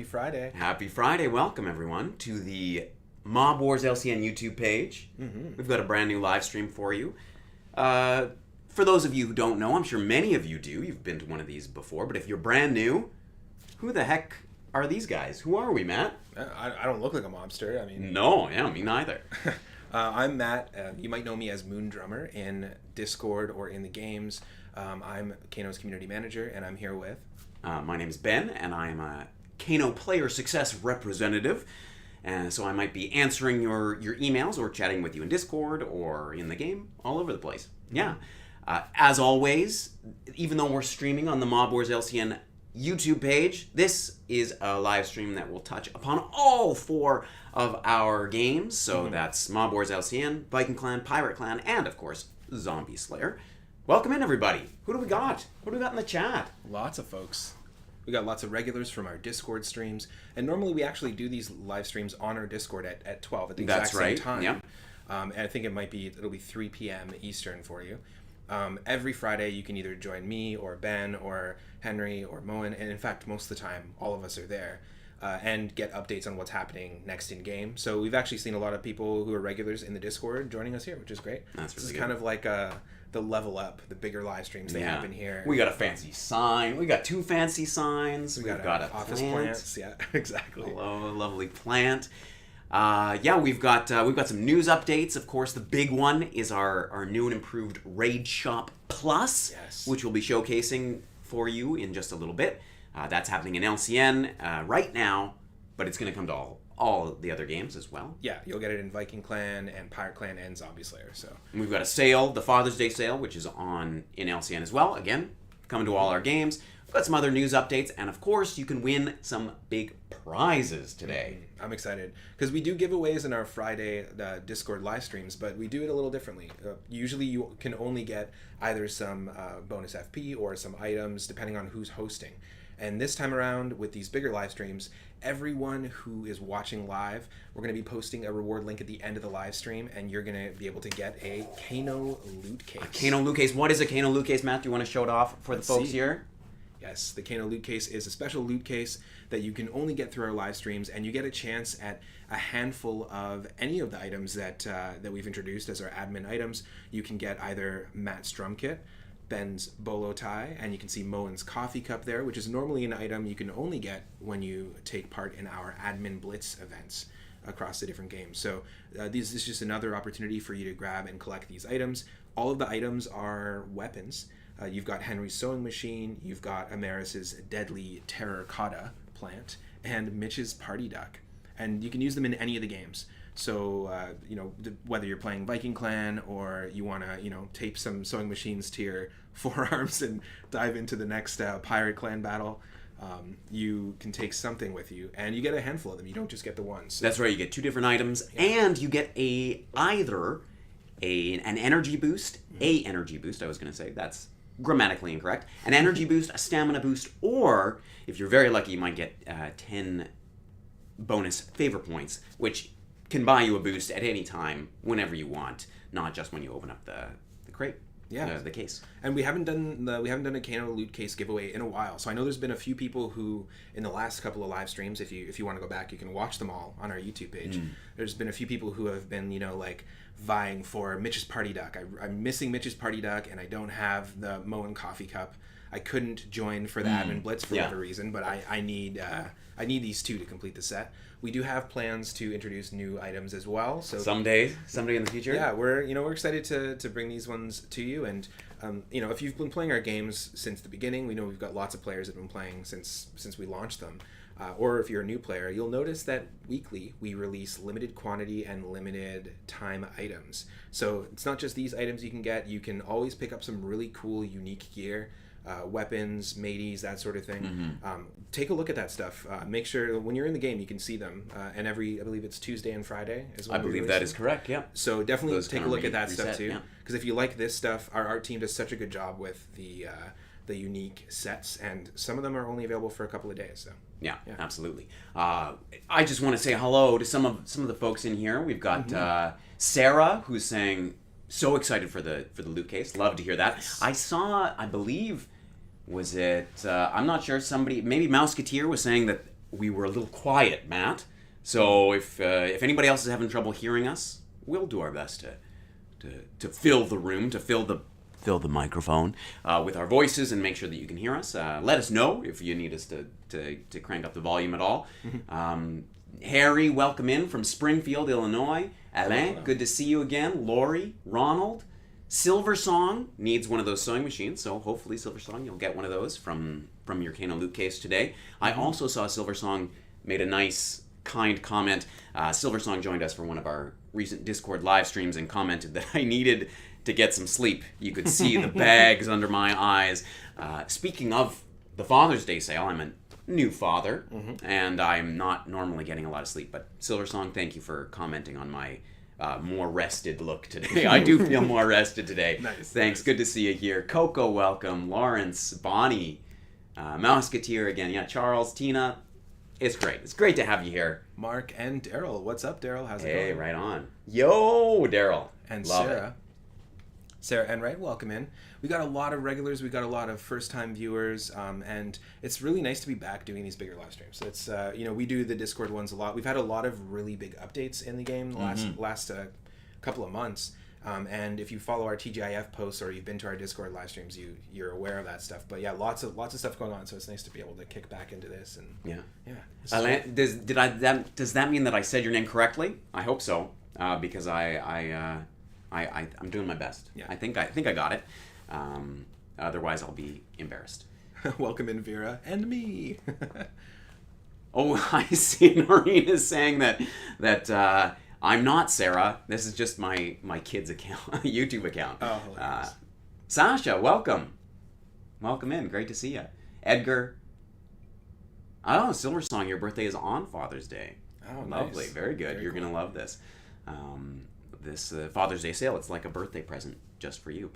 Friday. Happy Friday. Welcome, everyone, to the Mob Wars LCN YouTube page. We've got a brand new live stream for you. For those of you who don't know, I'm sure many of you do. You've been to one of these before. But if you're brand new, who the heck are these guys? Who are we, Matt? I don't look like a mobster. I mean, No, yeah, me neither. I'm Matt. You might know me as Moon Drummer in Discord or in the games. I'm Kano's community manager, and I'm here with... My name is Ben, and I'm a Kano Player Success Representative. And so I might be answering your emails or chatting with you in Discord or in the game, all over the place. Yeah. As always, even though we're streaming on the Mob Wars LCN YouTube page, this is a live stream that will touch upon all four of our games. So that's Mob Wars LCN, Viking Clan, Pirate Clan, and of course, Zombie Slayer. Welcome in, everybody. Who do we got? What do we got in the chat? Lots of folks. We got lots of regulars from our Discord streams. And normally we actually do these live streams on our Discord at 12 at the exact same time. Yep. And I think it'll be 3 p.m. Eastern for you. Every Friday you can either join me or Ben or Henry or Moen. And in fact, most of the time, all of us are there. And get updates on what's happening next in game. So we've actually seen a lot of people who are regulars in the Discord joining us here, which is great. That's really This is good. kind of like the level up, the bigger live streams they happen here. We got a fancy sign. We got two fancy signs. We've We've got a office plant. plants. Yeah, exactly. Hello, lovely plant. We've got some news updates. Of course, the big one is our new and improved Raid Shop Plus, Yes. which we'll be showcasing for you in just a little bit. That's happening in LCN right now, but it's going to come to all the other games as well. Yeah, you'll get it in Viking Clan and Pirate Clan and Zombie Slayer. So And we've got a sale, the Father's Day sale, which is on in LCN as well. Again, coming to all our games. We've got some other news updates, and of course, you can win some big prizes today. I'm excited because we do giveaways in our Friday Discord live streams, but we do it a little differently. Usually, you can only get either some bonus FP or some items, depending on who's hosting. And this time around, with these bigger live streams, everyone who is watching live, we're going to be posting a reward link at the end of the live stream, and you're going to be able to get a Kano Loot Case. A Kano Loot Case. What is a Kano Loot Case, Matt? Do you want to show it off for Let's the folks see. here? Yes, the Kano Loot Case is a special loot case that you can only get through our live streams, and you get a chance at a handful of any of the items that we've introduced as our admin items. You can get either Matt's drum kit, Ben's bolo tie, and you can see Moen's coffee cup there, which is normally an item you can only get when you take part in our admin blitz events across the different games. So this is just another opportunity for you to grab and collect these items. All of the items are weapons. You've got Henry's sewing machine, you've got Amaris's deadly terracotta plant, and Mitch's party duck. And you can use them in any of the games. So, whether you're playing Viking Clan or you want to, tape some sewing machines to your forearms and dive into the next Pirate Clan battle, you can take something with you. And you get a handful of them. You don't just get the ones. That's right. You get two different items, and you get either an energy boost, I was going to say. That's grammatically incorrect. An energy boost, a stamina boost, or, if you're very lucky, you might get 10 bonus favor points, which can buy you a boost at any time, whenever you want, not just when you open up the crate, the case. And we haven't done a Kano Loot Case giveaway in a while. So I know there's been a few people who, in the last couple of live streams, if you want to go back, you can watch them all on our YouTube page. There's been a few people who have been, vying for Mitch's party duck. I'm missing Mitch's party duck, and I don't have the Moen coffee cup. I couldn't join for the admin blitz for whatever reason, but I need these two to complete the set. We do have plans to introduce new items as well. So Someday in the future. yeah, we're excited to bring these ones to you. And if you've been playing our games since the beginning, we know we've got lots of players that have been playing since we launched them. Or if you're a new player, you'll notice that weekly we release limited quantity and limited time items. So it's not just these items you can get. You can always pick up some really cool, unique gear. Weapons, mateys, that sort of thing. Take a look at that stuff. Make sure when you're in the game you can see them. And I believe it's Tuesday and Friday as well. I believe that is correct, yeah. So definitely Those take a kinda look at that stuff reset, too. yeah. Because if you like this stuff, our art team does such a good job with the unique sets, and some of them are only available for a couple of days. So yeah. Absolutely. I just want to say hello to some of the folks in here. We've got Sarah, who's saying so excited for the loot case. Love to hear that. Yes. I saw, I believe, was it? I'm not sure. Somebody, maybe Mouseketeer, was saying that we were a little quiet, Matt. So if anybody else is having trouble hearing us, we'll do our best to fill the room, to fill the microphone with our voices and make sure that you can hear us. Let us know if you need us to crank up the volume at all. Harry, welcome in from Springfield, Illinois. Alain, good to see you again. Lori, Ronald, Silver Song needs one of those sewing machines, so hopefully Silver Song, you'll get one of those from your Kano Loot Case today. I also saw Silver Song made a nice, kind comment. Silver Song joined us for one of our recent Discord live streams and commented that I needed to get some sleep. You could see the bags under my eyes. Speaking of the Father's Day sale, I'm a new father, and I'm not normally getting a lot of sleep, but Silver Song, thank you for commenting on my more rested look today. I do feel more rested today. Nice. Thanks. Good to see you here. Coco, welcome. Lawrence, Bonnie, Mouseketeer again. Yeah, Charles, Tina. It's great. It's great to have you here. Mark and Daryl. What's up, Daryl? How's it Hey, going? right on. Yo, Daryl. And Love Sarah. it. Sarah Enright, welcome in. We got a lot of regulars, we got a lot of first-time viewers, and it's really nice to be back doing these bigger live streams. It's we do the Discord ones a lot. We've had a lot of really big updates in the game the last couple of months, and if you follow our TGIF posts or you've been to our Discord live streams, you're aware of that stuff. But yeah, lots of stuff going on, so it's nice to be able to kick back into this. And Yeah. this is Alain, does that mean that I said your name correctly? I hope so, because I'm doing my best. Yeah. I think I got it. Otherwise, I'll be embarrassed. welcome in, Vera and me. Oh, I see. Noreen is saying that I'm not Sarah. This is just my kid's account, YouTube account. Oh, hilarious. Sasha, welcome. Welcome in. Great to see you. Edgar. Oh, Silver Song, your birthday is on Father's Day. Oh, Lovely. nice. Very good. Very You're cool. going to love this. This Father's Day sale, it's like a birthday present just for you.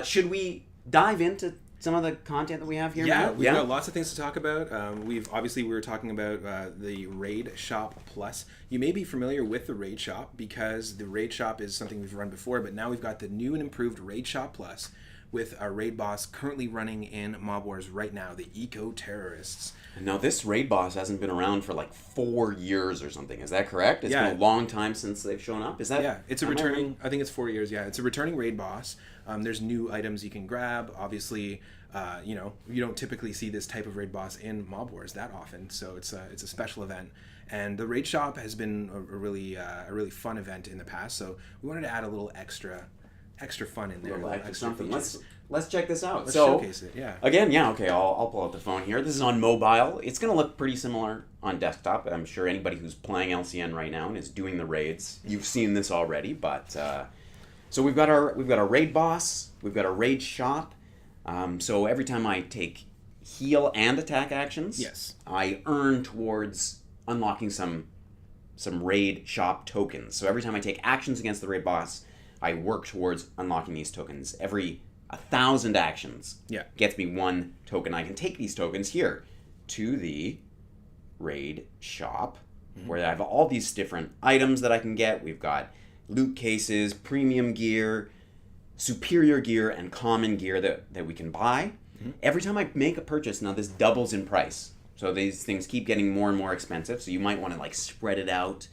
Should we dive into some of the content that we have here? Yeah, Matt? we've got lots of things to talk about. We were talking about the Raid Shop Plus. You may be familiar with the Raid Shop because the Raid Shop is something we've run before, but now we've got the new and improved Raid Shop Plus with a raid boss currently running in Mob Wars right now, the Eco-Terrorists. Now, this raid boss hasn't been around for like 4 years or something. Is that correct? It's Yeah. been a long time since they've shown up. Is that? Yeah, it's a returning, I think it's 4 years, yeah. It's a returning raid boss. There's new items you can grab. Obviously, you don't typically see this type of raid boss in Mob Wars that often, so it's a special event. And the raid shop has been a really fun event in the past, so we wanted to add a little extra fun in there. A little extra something. features. Let's check this out. Let's so, showcase it, yeah. Again, yeah, okay, I'll pull out the phone here. This is on mobile. It's going to look pretty similar on desktop. I'm sure anybody who's playing LCN right now and is doing the raids, you've seen this already. But so we've got our raid boss. We've got our raid shop. So every time I take heal and attack actions, Yes. I earn towards unlocking some raid shop tokens. So every time I take actions against the raid boss, I work towards unlocking these tokens. Every 1,000 actions gets me 1 token. I can take these tokens here to the raid shop, where I have all these different items that I can get. We've got loot cases, premium gear, superior gear, and common gear that we can buy. Every time I make a purchase, now this doubles in price. So these things keep getting more and more expensive. So you might want to like spread it out,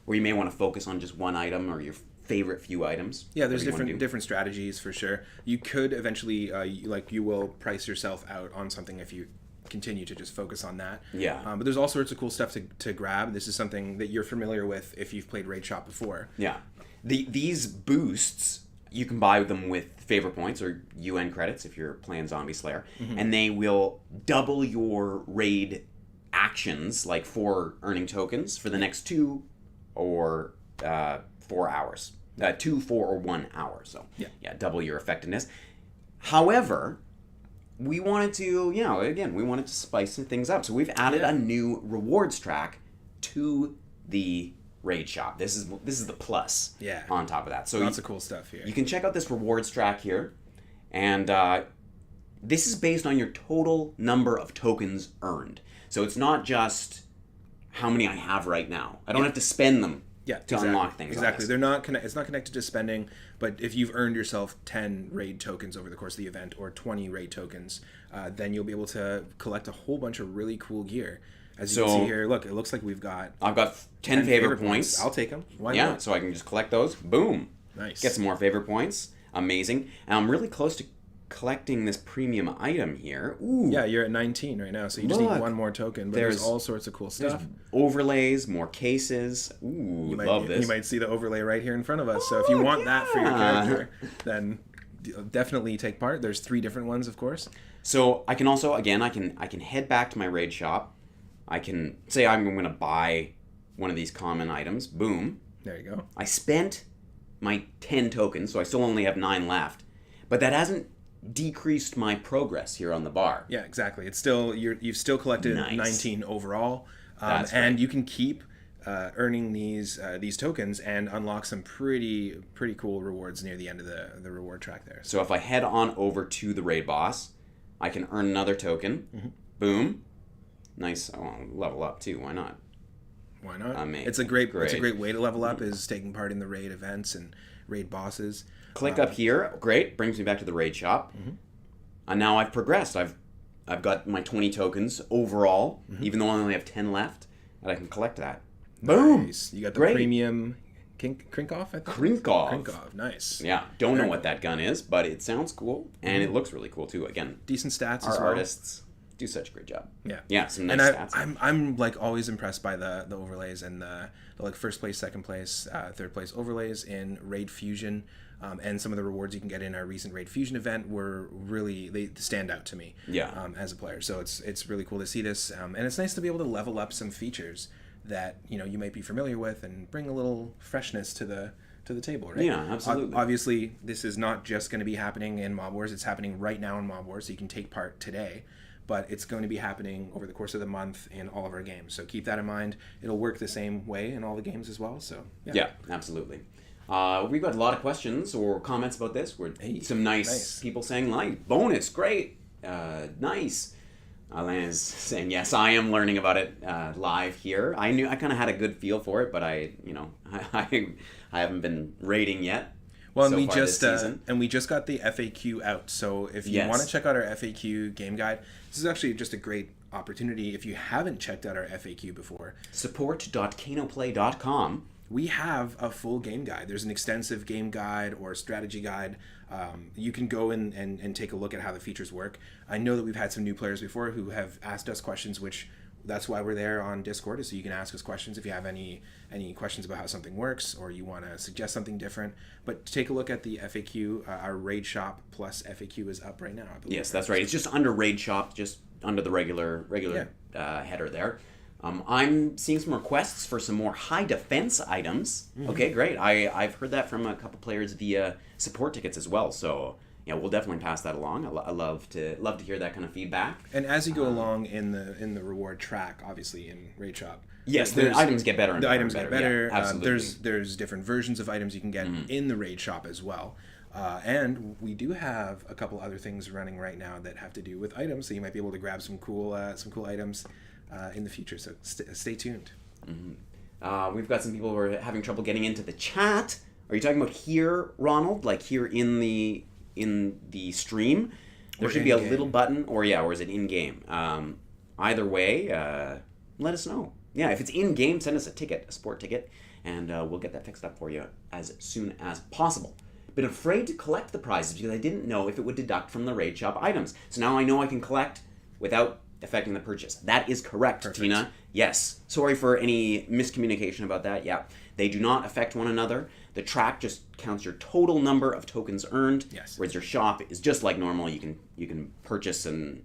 or you may want to focus on just one item or your favorite few items. Yeah, there's whatever you wanna do. different strategies for sure. You could eventually, you will price yourself out on something if you continue to just focus on that. Yeah. But there's all sorts of cool stuff to grab. This is something that you're familiar with if you've played Raid Shop before. Yeah. These boosts, you can buy them with favor points or UN credits if you're playing Zombie Slayer, and they will double your raid actions, like 4 earning tokens, for the next 2 or 4 hours. 2, 4, or 1 hour. So, yeah, double your effectiveness. However, we wanted to, we wanted to spice things up. So we've added a new rewards track to the raid shop. This is the plus on top of that. So lots of cool stuff here. You can check out this rewards track here, and this is based on your total number of tokens earned. So it's not just how many I have right now. I don't have to spend them to unlock things. Exactly. They're not it's not connected to spending, but if you've earned yourself 10 raid tokens over the course of the event or 20 raid tokens, then you'll be able to collect a whole bunch of really cool gear. As you can see here, look, it looks like we've got... I've got 10 favorite points. I'll take them. Why yeah, not? so I can just collect those. Boom. Nice. Get some more favorite points. Amazing. And I'm really close to collecting this premium item here. Ooh. Yeah, you're at 19 right now, so you just need one more token. But there's all sorts of cool stuff. Overlays, more cases. Ooh, love this. You might see the overlay right here in front of us. So if you want that for your character, then definitely take part. There's 3 different ones, of course. So I can also, again, I can head back to my raid shop. I can say I'm going to buy one of these common items. Boom. There you go. I spent my 10 tokens, so I still only have 9 left. But that hasn't decreased my progress here on the bar. Yeah, exactly. It's still you've still collected 19 overall, and you can keep earning these tokens and unlock some pretty cool rewards near the end of the reward track there. So if I head on over to the raid boss, I can earn another token. Mm-hmm. Boom. Nice. Oh, I'll level up too. Why not? Why not? It's a great way to level up is taking part in the raid events and raid bosses. Click up here. Great. Brings me back to the raid shop. Mm-hmm. And now I've progressed. I've got my 20 tokens overall, even though I only have 10 left, and I can collect that. Boom. Nice. You got the premium Krink-off, I think? Krink-off. Nice. Yeah. Don't know what that gun is, but it sounds cool, and it looks really cool too. Again, decent stats as well. Our artists do such a great job. Yeah. Yeah, some nice stats. I'm like always impressed by the overlays and the like first place, second place, third place overlays in Raid Fusion. And some of the rewards you can get in our recent Raid Fusion event were really, they stand out to me as a player. So it's really cool to see this. And it's nice to be able to level up some features that, you might be familiar with and bring a little freshness to the table, right? Yeah, absolutely. Obviously, this is not just going to be happening in Mob Wars. It's happening right now in Mob Wars, so you can take part today. But it's going to be happening over the course of the month in all of our games. So keep that in mind. It'll work the same way in all the games as well. So yeah absolutely. We've got a lot of questions or comments about this. Some nice people saying, like, bonus, great, nice. Alain is saying, yes, I am learning about it live here. I kind of had a good feel for it, but I haven't been raiding yet. Well, and we just got the FAQ out. So if you want to check out our FAQ game guide, this is actually just a great opportunity. If you haven't checked out our FAQ before, support.kanoplay.com. We have a full game guide. There's an extensive game guide or strategy guide. You can go in and take a look at how the features work. I know that we've had some new players before who have asked us questions, which that's why we're there on Discord, is so you can ask us questions if you have any questions about how something works or you want to suggest something different. But take a look at the FAQ. Our Raid Shop plus FAQ is up right now, I believe. Yes, that's right. It's just under Raid Shop, just under the regular header there. I'm seeing some requests for some more high defense items. Mm-hmm. Okay, great. I've heard that from a couple players via support tickets as well. So yeah, we'll definitely pass that along. I love to hear that kind of feedback. And as you go along in the reward track, obviously in Raid Shop. Yes, the items get better. The items get better. Yeah, absolutely. There's different versions of items you can get in the Raid Shop as well. And we do have a couple other things running right now that have to do with items, so you might be able to grab some cool items in the future. So stay tuned. Mm-hmm. We've got some people who are having trouble getting into the chat. Are you talking about here, Ronald? Like here in the stream? There should be a little button, or is it in game? Either way, let us know. Yeah, if it's in game, send us a sport ticket, and we'll get that fixed up for you as soon as possible. Been afraid to collect the prizes because I didn't know if it would deduct from the Raid Shop items. So now I know I can collect without affecting the purchase. That is correct, Perfect. Tina. Yes. Sorry for any miscommunication about that. Yeah. They do not affect one another. The track just counts your total number of tokens earned. Yes. Whereas your shop is just like normal. You can purchase and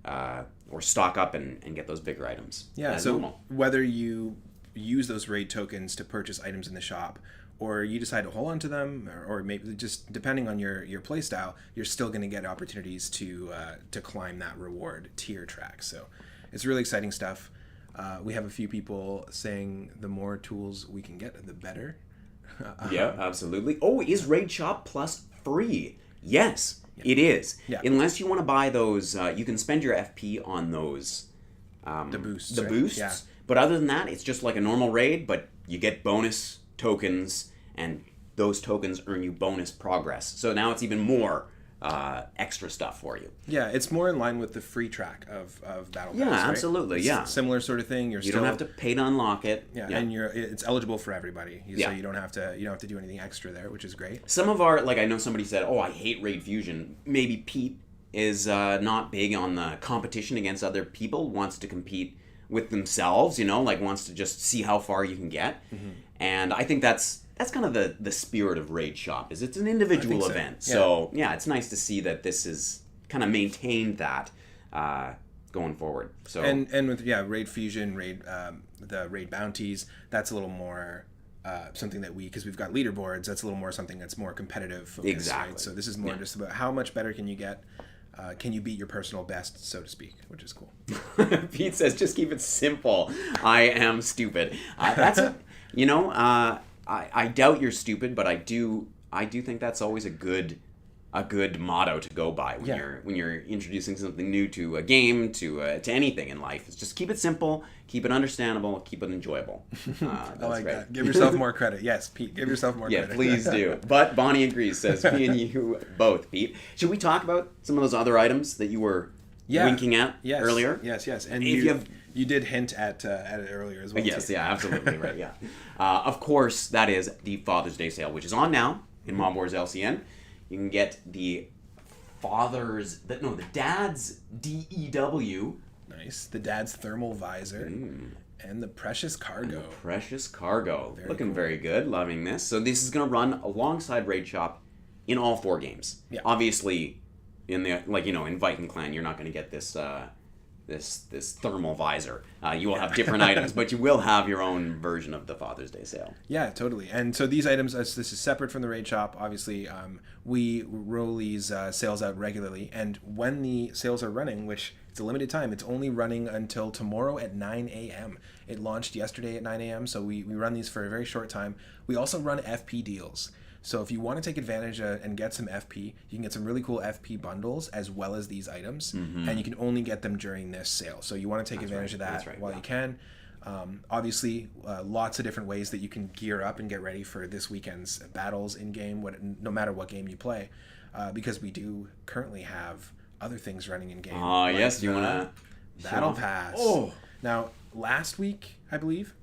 or stock up and get those bigger items. Yeah. So normal. Whether you use those raid tokens to purchase items in the shop, or you decide to hold on to them, or maybe just depending on your play style, you're still going to get opportunities to climb that reward tier track. So it's really exciting stuff. We have a few people saying the more tools we can get, the better. Yeah, absolutely. Oh, is Raid Shop Plus free? Yes, it is. Yeah. Unless you want to buy those, you can spend your FP on those. The boosts. The boosts. Yeah. But other than that, it's just like a normal raid, but you get bonus tokens, and those tokens earn you bonus progress. So now it's even more extra stuff for you. Yeah, it's more in line with the free track of Battle Pass. Yeah, right? absolutely. It's yeah, similar sort of thing. You don't have to pay to unlock it. Yeah, and it's eligible for everybody. So you don't have to do anything extra there, which is great. Some of our, like, I know somebody said, "Oh, I hate Raid Fusion." Maybe Pete is not big on the competition against other people. Wants to compete with themselves. Like wants to just see how far you can get. Mm-hmm. And I think that's kind of the spirit of Raid Shop. Is it's an individual event. So it's nice to see that this is kind of maintained that going forward. So and with Raid Fusion, the Raid bounties, that's a little more something that because we've got leaderboards, that's a little more something that's more competitive focused, exactly. Right? So this is more just about how much better can you get. Can you beat your personal best, so to speak, which is cool. Pete says, just keep it simple. I am stupid. That's it. I doubt you're stupid, but I do think that's always a good motto to go by when you're introducing something new to a game, to anything in life. It's just keep it simple, keep it understandable, keep it enjoyable. I like that. Give yourself more credit. Yes, Pete, give yourself more credit. Yeah, please do. But Bonnie agrees, says me and you both, Pete. Should we talk about some of those other items that you were winking at earlier? Yes. And you did hint at it earlier as well. Yes, absolutely right. Yeah. Of course, that is the Father's Day sale, which is on now in Mob Wars LCN. You can get the Dad's DEW. Nice. The Dad's thermal visor. And the Precious Cargo. Very Looking cool. Very good. Loving this. So this is going to run alongside Raid Shop in all 4 games. Yeah. Obviously, in Viking Clan, you're not going to get this this thermal visor. You will have different items, but you will have your own version of the Father's Day sale. Yeah, totally. And so these items, this is separate from the Raid Shop. Obviously, we roll these sales out regularly. And when the sales are running, which it's a limited time, it's only running until tomorrow at 9 a.m. It launched yesterday at 9 a.m., so we run these for a very short time. We also run FP deals. So if you want to take advantage and get some FP, you can get some really cool FP bundles as well as these items, and you can only get them during this sale. So you want to take advantage of that while you can. Obviously, lots of different ways that you can gear up and get ready for this weekend's battles in-game, no matter what game you play, because we do currently have other things running in-game. Yes, you want to... Battle Pass. Oh! Now, last week, I believe...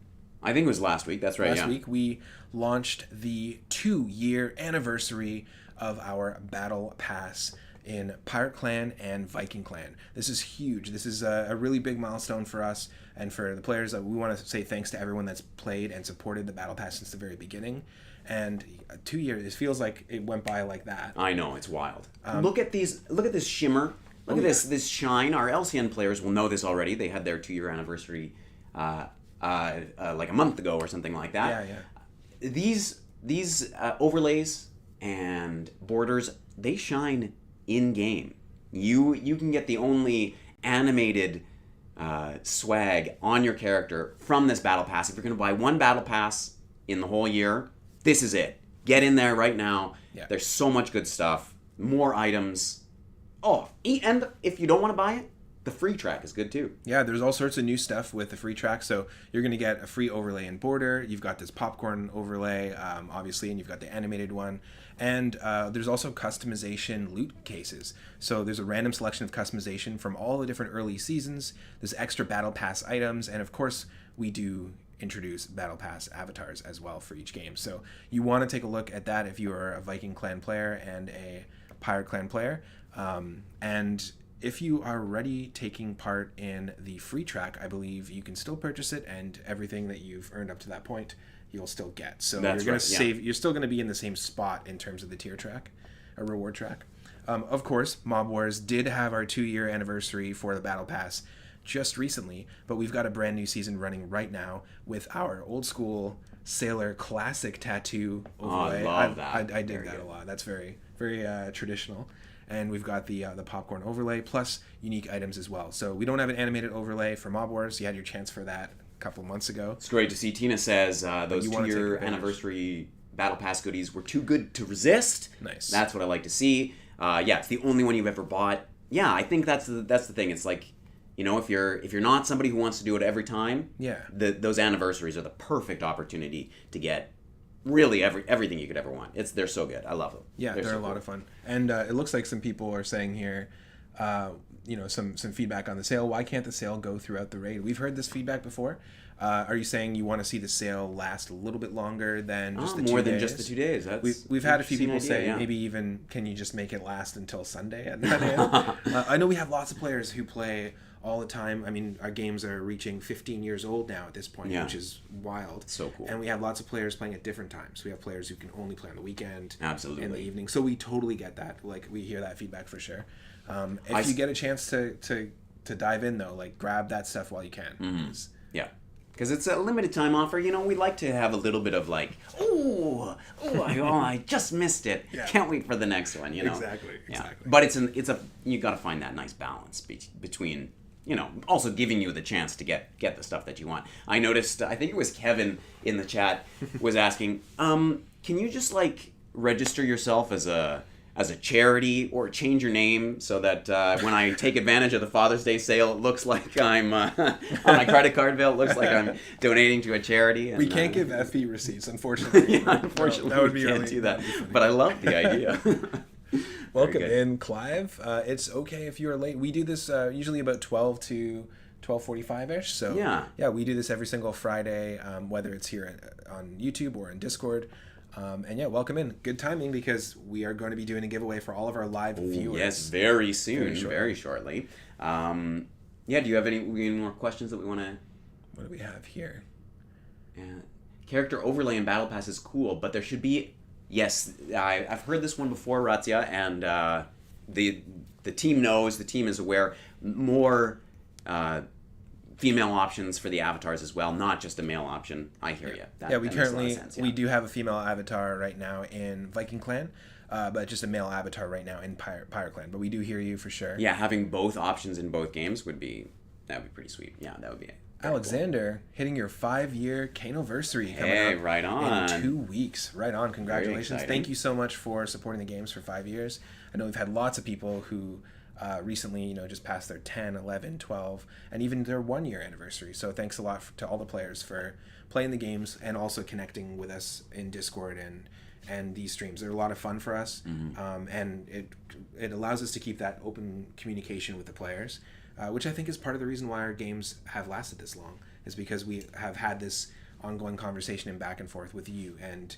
I think it was last week. That's right. Last week we launched the 2-year anniversary of our Battle Pass in Pirate Clan and Viking Clan. This is huge. This is a really big milestone for us and for the players. We want to say thanks to everyone that's played and supported the Battle Pass since the very beginning. And 2 years, it feels like it went by like that. I know, it's wild. Look at this shimmer. Look at this shine. Our LCN players will know this already. They had their 2-year anniversary like a month ago or something like that. Yeah. These overlays and borders, they shine in game. You can get the only animated swag on your character from this battle pass. If you're going to buy one battle pass in the whole year, this is it. Get in there right now. Yeah. There's so much good stuff, more items. Oh, and if you don't want to buy it, the free track is good too. Yeah, there's all sorts of new stuff with the free track. So you're going to get a free overlay and border. You've got this popcorn overlay, obviously, and you've got the animated one. And there's also customization loot cases. So there's a random selection of customization from all the different early seasons. There's extra Battle Pass items. And of course, we do introduce Battle Pass avatars as well for each game. So you want to take a look at that if you are a Viking Clan player and a Pirate Clan player. And if you are already taking part in the free track, I believe you can still purchase it, and everything that you've earned up to that point, you'll still get. So you're going to save. You're still going to be in the same spot in terms of the tier track, a reward track. Of course, Mob Wars did have our 2-year anniversary for the Battle Pass just recently, but we've got a brand new season running right now with our old school Sailor classic tattoo overlay. I love that. I dig that a lot. That's very, very traditional. And we've got the popcorn overlay plus unique items as well. So we don't have an animated overlay for Mob Wars. You had your chance for that a couple months ago. It's great to see. Tina says those 2-year anniversary Battle Pass goodies were too good to resist. Nice. That's what I like to see. It's the only one you've ever bought. Yeah, I think that's the thing. It's like, if you're not somebody who wants to do it every time, those anniversaries are the perfect opportunity to get really everything you could ever want. They're so good. I love them. Yeah, they're a lot of fun. And it looks like some people are saying here, some feedback on the sale. Why can't the sale go throughout the raid? We've heard this feedback before. Are you saying you want to see the sale last a little bit longer than just the 2 days? More than just the 2 days. We've had a few people say, yeah. maybe even, can you just make it last until Sunday at 9 a.m.? I know we have lots of players who play all the time. I mean, our games are reaching 15 years old now at this point, which is wild. So cool. And we have lots of players playing at different times. We have players who can only play on the weekend, absolutely, in the evening. So we totally get that. Like, we hear that feedback for sure. If you get a chance to dive in, though, like, grab that stuff while you can. Mm-hmm. Yeah. Because it's a limited time offer. You know, we like to have a little bit of like, I just missed it. Yeah. Can't wait for the next one. You know, exactly. But you got to find that nice balance between, you know, also giving you the chance to get the stuff that you want. I noticed, I think it was Kevin in the chat was asking, can you just like register yourself as a charity or change your name so that when I take advantage of the Father's Day sale, it looks like I'm on my credit card bill. It looks like I'm donating to a charity. And, we can't give FP receipts, unfortunately. Unfortunately, that would be can't do that. But I love the idea. Welcome in, Clive. It's okay if you are late. We do this usually about 12 to 12:45ish. So yeah, we do this every single Friday, whether it's here on YouTube or in Discord. And yeah, welcome in. Good timing because we are going to be doing a giveaway for all of our live viewers. Yes, very soon, very shortly. Do you have any more questions that we want to... What do we have here? Character overlay in Battle Pass is cool, but there should be... Yes, I've heard this one before, Razzia, and the team knows, the team is aware, more... female options for the avatars as well, not just a male option. I hear you. We do have a female avatar right now in Viking Clan, but just a male avatar right now in Pyre Clan. But we do hear you for sure. Yeah, having both options in both games would be pretty sweet. Yeah, that would be Alexander, hitting your 5-year Kanoversary coming up right on. In 2 weeks. Right on. Congratulations. Thank you so much for supporting the games for 5 years. I know we've had lots of people who recently, just passed their 10, 11, 12, and even their 1-year anniversary. So thanks a lot to all the players for playing the games and also connecting with us in Discord and these streams. They're a lot of fun for us, and it allows us to keep that open communication with the players, which I think is part of the reason why our games have lasted this long, is because we have had this ongoing conversation and back and forth with you, and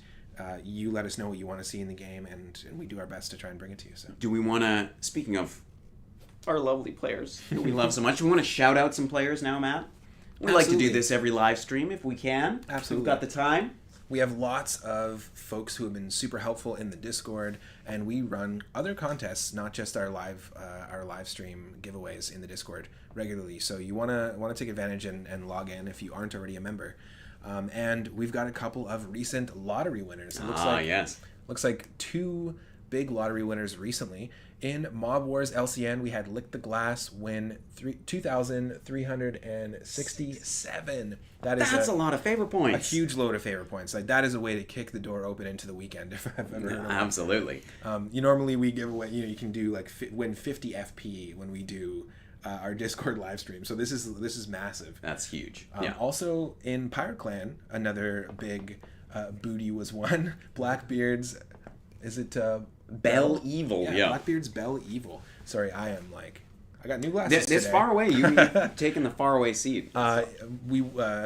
you let us know what you want to see in the game, and we do our best to try and bring it to you. So, do we want to, speaking of our lovely players that we love so much, we want to shout out some players now, Matt? We like to do this every live stream if we can. Absolutely. We've got the time. We have lots of folks who have been super helpful in the Discord, and we run other contests, not just our live stream giveaways in the Discord regularly. So you want to take advantage and log in if you aren't already a member. And we've got a couple of recent lottery winners. It looks like 2 big lottery winners recently. In Mob Wars LCN, we had Lick the Glass win 2,367. That's a lot of favor points. A huge load of favor points. Like, that is a way to kick the door open into the weekend, if I've ever heard of it. Absolutely. Normally we give away, you can do like win 50 FP when we do our Discord live stream. So this is massive. That's huge. Also in Pyre Clan, another big booty was won. Blackbeard's, is it Bell Evil? Yeah. Blackbeard's Bell Evil. Sorry, I got new glasses This today. far away. You've taken the far away seat. I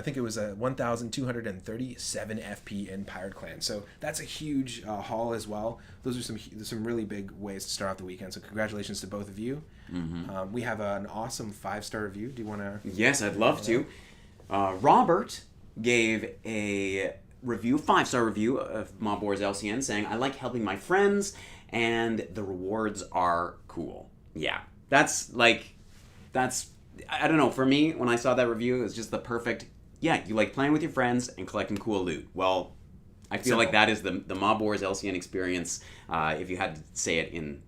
think it was a 1,237 FP in Pirate Clan. So that's a huge haul as well. Those are some really big ways to start off the weekend. So congratulations to both of you. Mm-hmm. We have an awesome 5-star review. Do you want to? Yes, I'd love to. Robert gave a review, 5-star review of Mob Wars LCN, saying, "I like helping my friends, and the rewards are cool." Yeah. That's I don't know, for me, when I saw that review, it was just the perfect, you like playing with your friends and collecting cool loot. Well, I feel like that is the Mob Wars LCN experience. If you had to say it in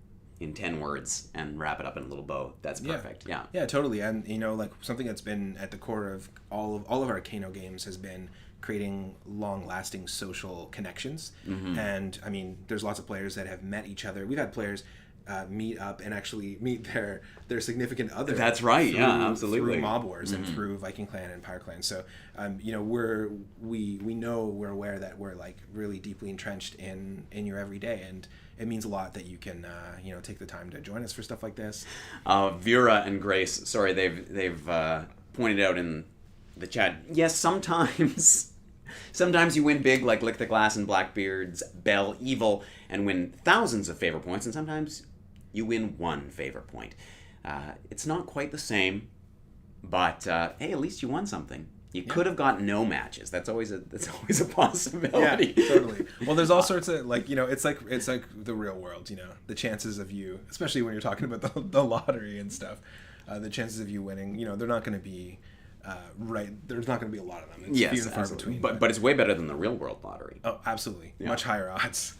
10 words and wrap it up in a little bow, that's perfect. Yeah, totally. And, like something that's been at the core of all of our Kano games has been creating long-lasting social connections. Mm-hmm. And, I mean, there's lots of players that have met each other. We've had players meet up and actually meet their significant other. That's right. Absolutely. Through Mob Wars and through Viking Clan and Pyre Clan. So, we're aware that we're like really deeply entrenched in your everyday, and it means a lot that you can take the time to join us for stuff like this. Vera and Grace, sorry, they've pointed out in the chat. Yes, sometimes you win big, like Lick the Glass and Blackbeard's Bell Evil, and win thousands of favor points, and sometimes you win 1 favor point. It's not quite the same, but hey, at least you won something. You could have got no matches. That's always a possibility. Yeah, totally. Well, there's all sorts of it's like the real world. The chances of you, especially when you're talking about the lottery and stuff, the chances of you winning, they're not going to be right. There's not going to be a lot of them. It's few and far between. But it's way better than the real world lottery. Oh, absolutely. Yeah. Much higher odds.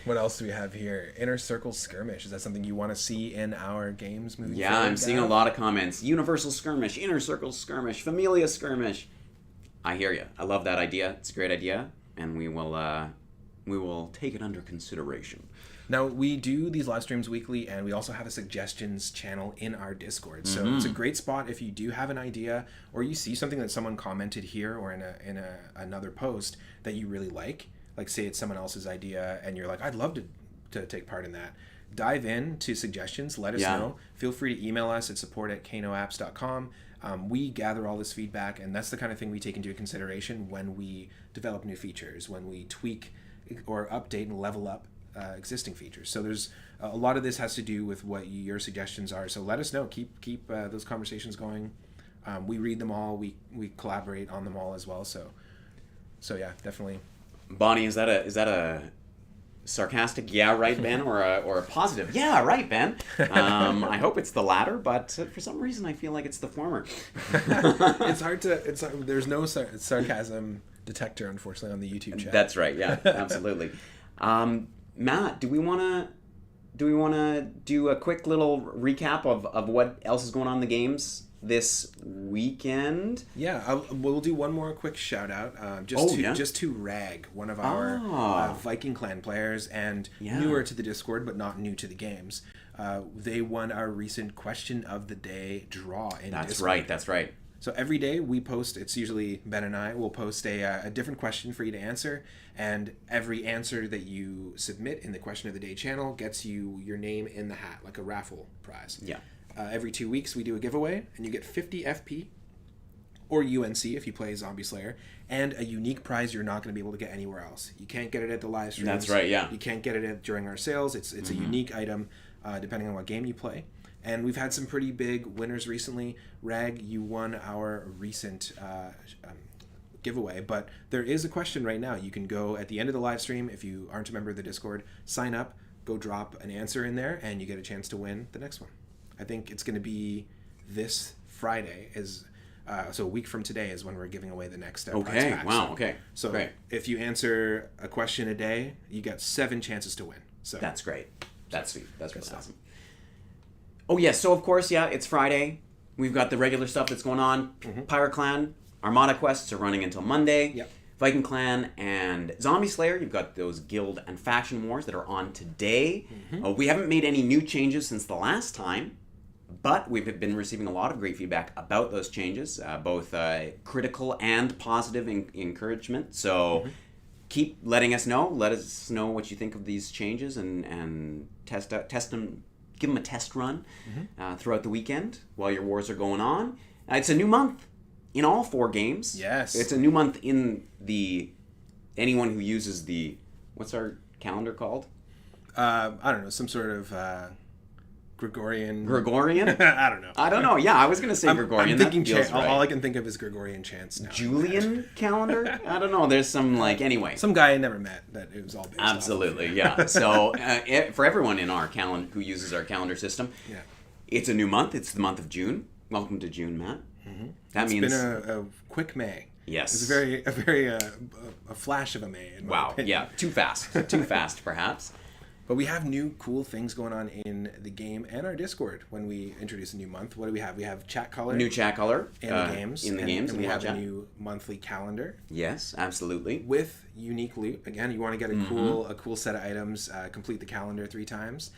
What else do we have here? Inner Circle Skirmish. Is that something you want to see in our games moving forward? Yeah, I'm seeing a lot of comments. Universal Skirmish, Inner Circle Skirmish, Familia Skirmish. I hear you. I love that idea. It's a great idea, and we will take it under consideration. Now, we do these live streams weekly, and we also have a suggestions channel in our Discord. So it's a great spot if you do have an idea, or you see something that someone commented here or in another post that you really like say it's someone else's idea, and you're like, I'd love to take part in that. Dive in to suggestions. Let us know. Feel free to email us at support@kanoapps.com. We gather all this feedback, and that's the kind of thing we take into consideration when we develop new features, when we tweak or update and level up existing features. So there's a lot of this has to do with what your suggestions are. So let us know. Keep those conversations going. We read them all. We collaborate on them all as well. So yeah, definitely. Bonnie, is that a sarcastic "yeah, right, Ben" or a positive "yeah, right, Ben"? I hope it's the latter, but for some reason I feel like it's the former. There's no sarcasm detector, unfortunately, on the YouTube chat. That's right. Yeah, absolutely. Matt, do we want to do a quick little recap of what else is going on in the games this weekend? Yeah, we'll do one more quick shout out. Just to Rag, one of our Viking Clan players and newer to the Discord, but not new to the games. They won our recent question of the day draw in Discord. That's right. So every day we post, it's usually Ben and I will post a different question for you to answer, and every answer that you submit in the question of the day channel gets you your name in the hat, like a raffle prize. Yeah. Every 2 weeks we do a giveaway, and you get 50 FP or UNC if you play Zombie Slayer, and a unique prize you're not going to be able to get anywhere else. You can't get it at the live streams. That's right, yeah. You can't get it during our sales. It's a unique item depending on what game you play. And we've had some pretty big winners recently. Rag, you won our recent giveaway, but there is a question right now. You can go at the end of the live stream, if you aren't a member of the Discord, sign up, go drop an answer in there, and you get a chance to win the next one. I think it's going to be this Friday, so a week from today is when we're giving away the next prize pack. Wow, okay. So great. If you answer a question a day, you got 7 chances to win. So that's great. That's sweet. That's really awesome. Oh, yes. So, of course, it's Friday. We've got the regular stuff that's going on. Pyre Clan, Armada quests are running until Monday. Yep. Viking Clan and Zombie Slayer, you've got those guild and faction wars that are on today. We haven't made any new changes since the last time, but we've been receiving a lot of great feedback about those changes, both critical and positive encouragement. So keep letting us know. Let us know what you think of these changes and test them. Give them a test run throughout the weekend while your wars are going on. It's a new month in all 4 games. Yes. It's a new month in anyone who uses what's our calendar called? I don't know, some sort of Gregorian? I don't know. Yeah, I was going to say Gregorian. I'm thinking right. All I can think of is Gregorian chants now. Julian calendar? I don't know. There's some anyway. Some guy I never met that it was all based Absolutely, yeah. So for everyone in our who uses our calendar system, it's a new month. It's the month of June. Welcome to June, Matt. It's been a quick May. Yes. It's a flash of a May. In my opinion. Yeah. Too fast, perhaps. But we have new cool things going on in the game and our Discord when we introduce a new month. What do we have? We have chat color. New chat color. In the games. And we have a new monthly calendar. Yes, absolutely. With unique loot. Again, you want to get a cool set of items, complete the calendar 3 times.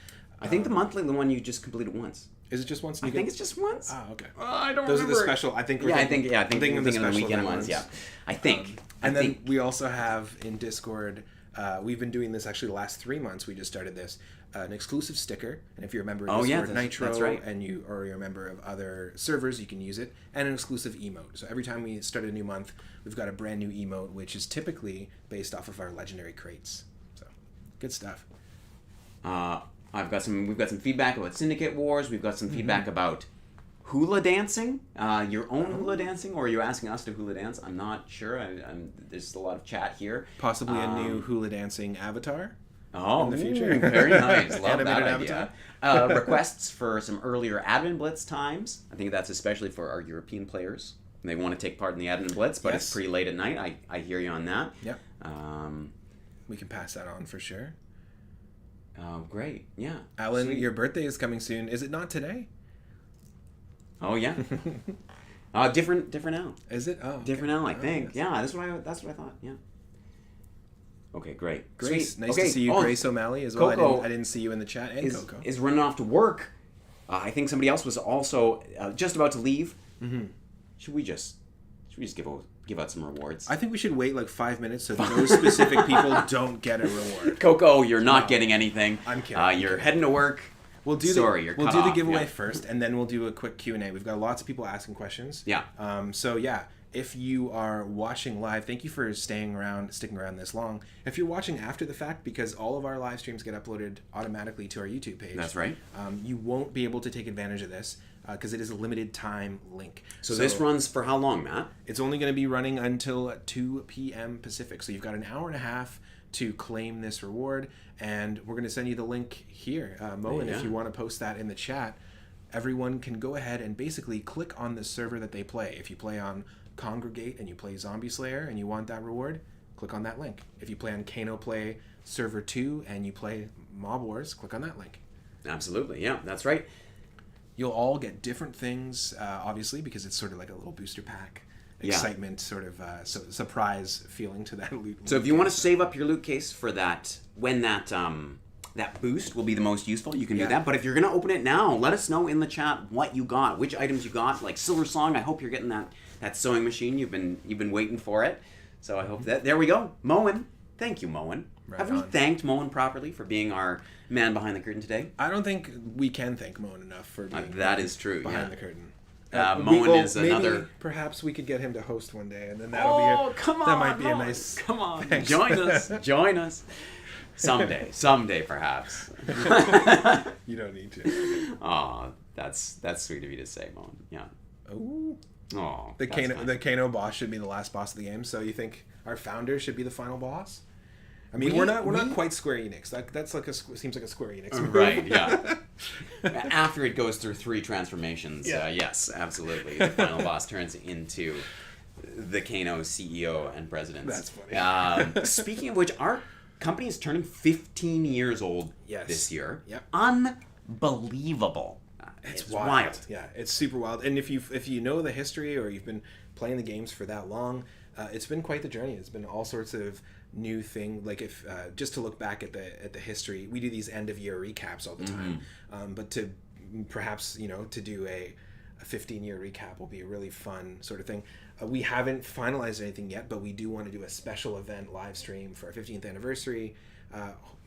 I think the monthly, the one you just completed once. Is it just once? I think it's just once. Oh, okay. I don't Those remember. are the special. I think. I think thinking of the special weekend ones. Yeah, I think. And then we also have in Discord. We've been doing this actually the last 3 months. We just started this. An exclusive sticker, and if you're a member of Discord Nitro, that's right. and you're a member of other servers, you can use it, and an exclusive emote. So every time we start a new month, we've got a brand new emote, which is typically based off of our legendary crates. So good stuff. We've got some feedback about Syndicate Wars. We've got some feedback about hula dancing. Your own hula dancing, or are you asking us to hula dance? I'm not sure. There's a lot of chat here. Possibly a new hula dancing avatar. Oh, in the future. Very nice. Love that idea. Requests for some earlier admin blitz times. I think that's especially for our European players. They want to take part in the admin blitz, but it's pretty late at night. I hear you on that. Yep. We can pass that on for sure. Oh, great. Yeah. Alan, your birthday is coming soon. Is it not today? Oh, yeah. Different now. Is it? Oh, different now, I think. Yeah, that's what I thought. Yeah. Okay, great. Grace, Sweet. nice to see you, Grace O'Malley as well. Coco I didn't see you in the chat. And Coco is running off to work. I think somebody else was also just about to leave. Mm-hmm. Should we just give out some rewards? I think we should wait like 5 minutes so those specific people don't get a reward. Coco, you're not getting anything. I'm kidding. You're heading to work. We'll do the giveaway first, and then we'll do a quick Q&A. We've got lots of people asking questions. Yeah. If you are watching live, thank you for sticking around this long. If you're watching after the fact, because all of our live streams get uploaded automatically to our YouTube page. That's right. You won't be able to take advantage of this because it is a limited time link. So this runs for how long, Matt? It's only going to be running until 2 p.m. Pacific. So you've got an hour and a half to claim this reward, and we're going to send you the link here. Moen, if you want to post that in the chat, everyone can go ahead and basically click on the server that they play. If you play on Congregate and you play Zombie Slayer and you want that reward, click on that link. If you play on Kano Play Server 2 and you play Mob Wars, click on that link. Absolutely, yeah, that's right. You'll all get different things, obviously, because it's sort of like a little booster pack excitement, sort of surprise feeling to that loot. So if you want to save up your loot case for that, when that boost will be the most useful, you can do that. But if you're going to open it now, let us know in the chat what you got, which items you got. Like Silver Song, I hope you're getting that sewing machine. You've been waiting for it. So I hope that... There we go. Moen. Thank you, Moen. Have we thanked Moen properly for being our man behind the curtain today? I don't think we can thank Moen enough for being that is true, behind the curtain. Moen is another... Perhaps we could get him to host one day, and then that'll be it. Oh, come on, that might be Moen. A nice... Come on, thanks. Join us. Someday, perhaps. You don't need to. Aw, that's sweet of you to say, Moen. Yeah. Oh, the Kano boss should be the last boss of the game. So you think our founder should be the final boss? I mean, we're not quite Square Enix. That's like seems like a Square Enix move. Right? Yeah. After it goes through 3 transformations, yes, absolutely. The final boss turns into the Kano CEO and president. That's funny. Speaking of which, our company is turning 15 years old this year. Yep. Unbelievable. It's wild. Yeah, it's super wild. And if you know the history or you've been playing the games for that long, it's been quite the journey. It's been all sorts of new thing. Like if just to look back at the history, we do these end of year recaps all the time. But to perhaps to do a 15-year recap will be a really fun sort of thing. We haven't finalized anything yet, but we do want to do a special event live stream for our 15th anniversary.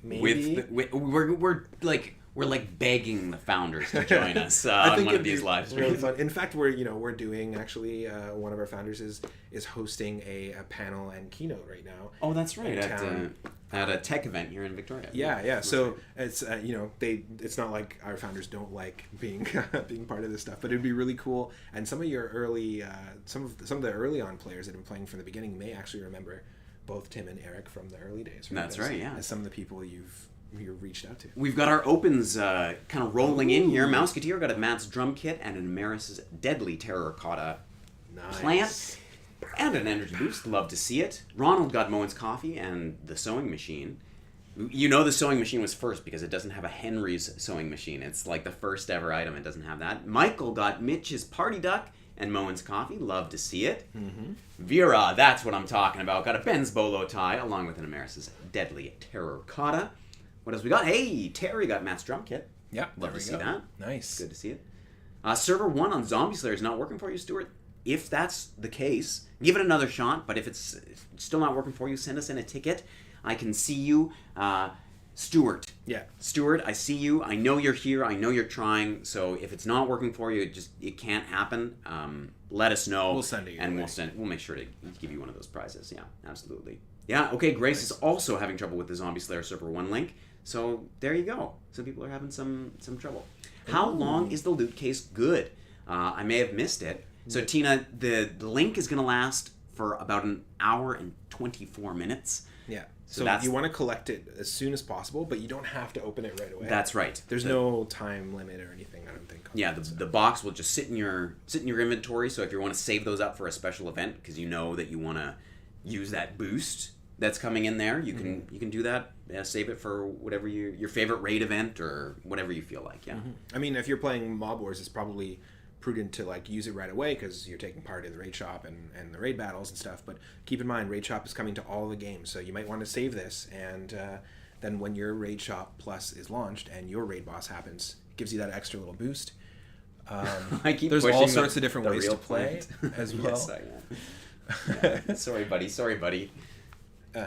Maybe we're like begging the founders to join us on one of these live streams. Really fun. In fact, we're doing actually one of our founders is hosting a panel and keynote right now. Oh, that's right, at a tech event here in Victoria. Yeah. So it's it's not like our founders don't like being part of this stuff, but it'd be really cool. And some of your early some of the early on players that have been playing from the beginning may actually remember both Tim and Eric from the early days. Right? That's right. Yeah. As some of the people you've reached out to. We've got our opens kind of rolling in here. Mouseketeer got a Matt's drum kit and an Amaris's deadly terracotta plant and an energy boost. Love to see it. Ronald got Moen's coffee and the sewing machine. You know the sewing machine was first because it doesn't have a Henry's sewing machine. It's like the first ever item. It doesn't have that. Michael got Mitch's party duck and Moen's coffee. Love to see it. Vera, that's what I'm talking about. Got a Ben's bolo tie along with an Amaris's deadly terracotta. What else we got? Hey, Terry got Matt's drum kit. Yeah, Love to see that. Nice. Good to see it. Server 1 on Zombie Slayer is not working for you, Stuart. If that's the case, give it another shot. But if it's still not working for you, send us in a ticket. I can see you. Stuart. Yeah. Stuart, I see you. I know you're here. I know you're trying. So if it's not working for you, it can't happen. Let us know. We'll send it your and way. we'll make sure to give you one of those prizes. Yeah, absolutely. Yeah, okay, Grace is also having trouble with the Zombie Slayer Server 1 link. So there you go. Some people are having some trouble. How long is the loot case good? I may have missed it. So Tina, the link is going to last for about an hour and 24 minutes. Yeah. So you want to collect it as soon as possible, but you don't have to open it right away. That's right. There's no time limit or anything, I don't think. Yeah, the box will just sit in your inventory. So if you want to save those up for a special event, because you know that you want to use that boost that's coming in there, you can do that. Save it for whatever your favorite raid event or whatever you feel like. Yeah. Mm-hmm. I mean, if you're playing Mob Wars, it's probably prudent to use it right away because you're taking part in the raid shop and the raid battles and stuff. But keep in mind, raid shop is coming to all the games, so you might want to save this, and then when your raid shop plus is launched and your raid boss happens, it gives you that extra little boost. There's all sorts of different ways to play as well. Yes, I am. Yeah. Sorry, buddy.